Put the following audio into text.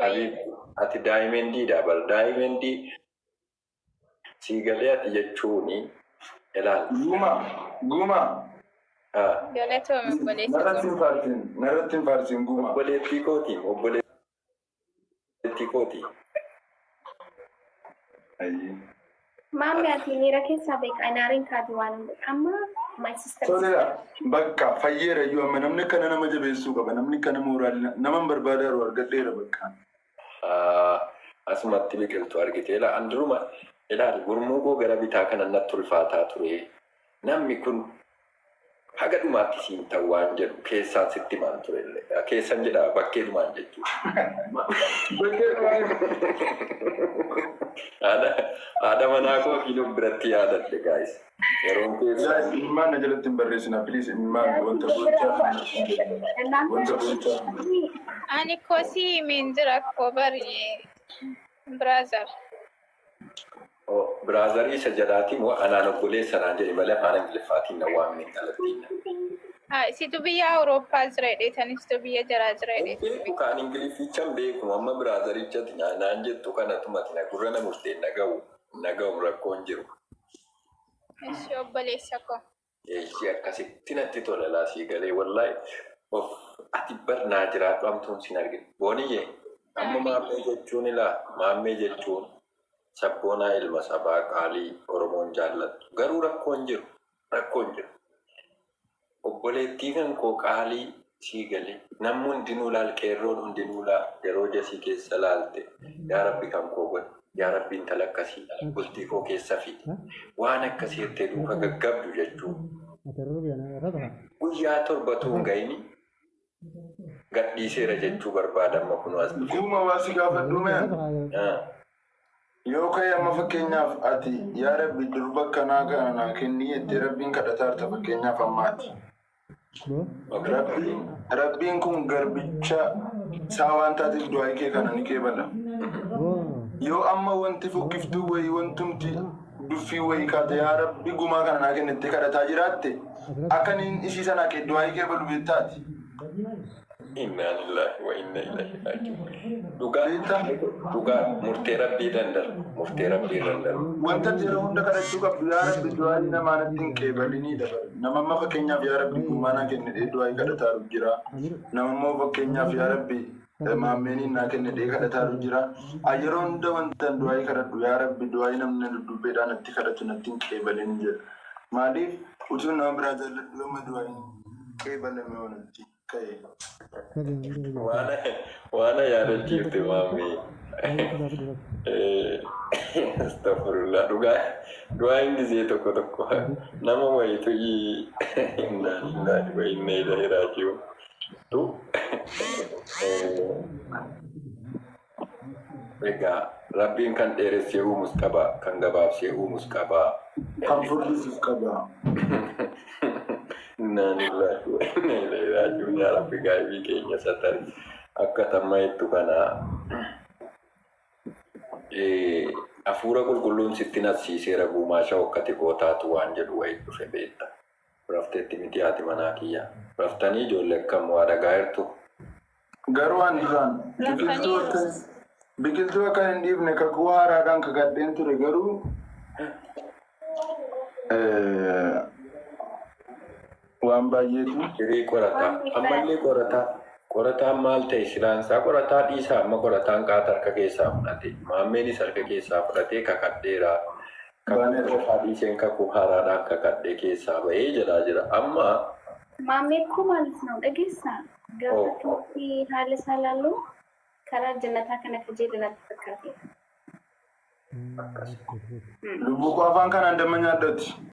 Habib ati diamond dabal diamond sigalee ati jechuuni ilaal. Guma. Galatoomii obboleessa Narratti farsin guma. Obboleettii kooti. Maammi ati miira keessaa beekaa inaariin kaati waan amma my sister. Sodaa bakka fayyeera yoo amma namni kana nama jabeessuu qaba namni kana mooraalii nama barbaadaa argadheera bakka. Asumatti biqiltuu argitee la anduruma ilaali gurmuu koo gara bitaa kana natti ulfaataa ture. Namni kun haga dhumaatti siin ta'u waan jedhu keessaan sitti maan turellee keessan jedha bakkee dhumaan jechuudha. Ada manaa koo kiiloo biratti yaadadhe guys. Yeroon keessaa immaan na jalatti hin barreessina please immaan wanta bulchaa. Ani kosii minjira kobarii brother. Brother isa jalaati moo anaan obboleessa naan jedhe malee afaan Ingiliffaatiin na waamne dhalattiina. Situ biyya Awurooppaa jireedhe tanistu biyya jaraa jireedhe. Kan Ingiliffichaan beeku amma brother'ichatti naan jettu kanattumatti na gurra na murtee naga'u rakkoon jiru. Ishee obboleessa koo. Ishee akkasitti natti tola laasii galee wallaahi ati barnaa jiraadhu amtuun sin argine. Booniyyee amma maammee jechuun ilaa maammee jechuun sabboonaa ilma sabaa qaalii Oromoon jaallattu garuu rakkoon jiru. Obboleettii kan koo qaalii sii galee namni hundinuu laal qeerroon hundinuu laal yeroo jasii keessa laalte yaa Rabbi kan koo godhe yaa Rabbi intala akkasii bultii koo keessa fide waan akkasii jettee duuka gaggabdu jechuudha. Guyyaa torbatu hin ga'ini gadhiiseera jechuu barbaadamma kun as dhufe. Guuma waa si gaafadhu mee? Yoo ka'e amma fakkeenyaaf ati yaa Rabbi durba kanaa kana kennii jettee Rabbiin kadhataa jirta fakkeenyaaf ammaati. Rabbiin kun garbicha isaa waan taateef du'aa kee kana ni keebala. Yoo amma wanti fokkiftuu wayii wantumti duffii wayii kaate yaa Rabbi gumaa kana naa kennettee kadhataa jiraatte akkaniin ishii sana kee du'aa keebalu beektaati. Inna lillahi wa inna ilaihi raji'un. Dhugaa murtee Rabbii dandaru. Wanta jira hunda kadhachuu qabdu yaa Rabbi du'aa namaa natti hin keebalinii dabala. Nama amma fakkeenyaaf yaa Rabbi gumaa naa kennedhee du'aa kadhataa jira. Nama immoo fakkeenyaaf yaa Rabbi maammeen naa kennedhee kadhataa jira. Yeroo hunda wanta du'aa kadhadhu yaa Rabbi du'aa namni dudduubbeedhaan natti kadhatu natti hin keebalin jedha. Maaliif utuu nama biraa jaalladhu yooma du'aa keebalame oolatti. Wana yaadachiifte maamii. Astaghfirullah. Dhugaa Ingilizii tokko nama wayitu inna lillahi wa inna ilaihi raaji'uun. Egaa Rabbiin kan dheeressee uumus qaba, kan gabaabsee uumus qaba. Kan furdisuus qaba. Inna lillahi wa inna ilaihi raaji'uun yaa Rabbi gaabii keenya satari akka tamma jettu kana hafuura qulqulluun sitti nasiiseera guumaasha hokkate gootaatu waan jedhu wayii dhufe beekta. Rafteetti miti haati manaa kiyya. Raftanii ijoollee akkam waa dhagaa jirtu. Garuu waan duraan biqiltuu akka hin dhiifne kakuu haaraadhaan kakadheen ture garuu waan baay'eetu Jirii qorataa ammallee qorataan maal ta'e silaansaa qorataa dhiisaa amma qorataan qaata harka keessaa fudhate maammeenis harka keessaa fudhatee kakadheera kakuu qofaa dhiiseen kakuu haaraadhaan kakadhee keessaa bahee jalaa jira amma Maammee koo maaliif na dhageessaa? Gaafatatti haala isaa laaluu karaa jannataa kana kajeelatti fakkaate. lubbuu koo afaan kanaan damma nyaadhatti.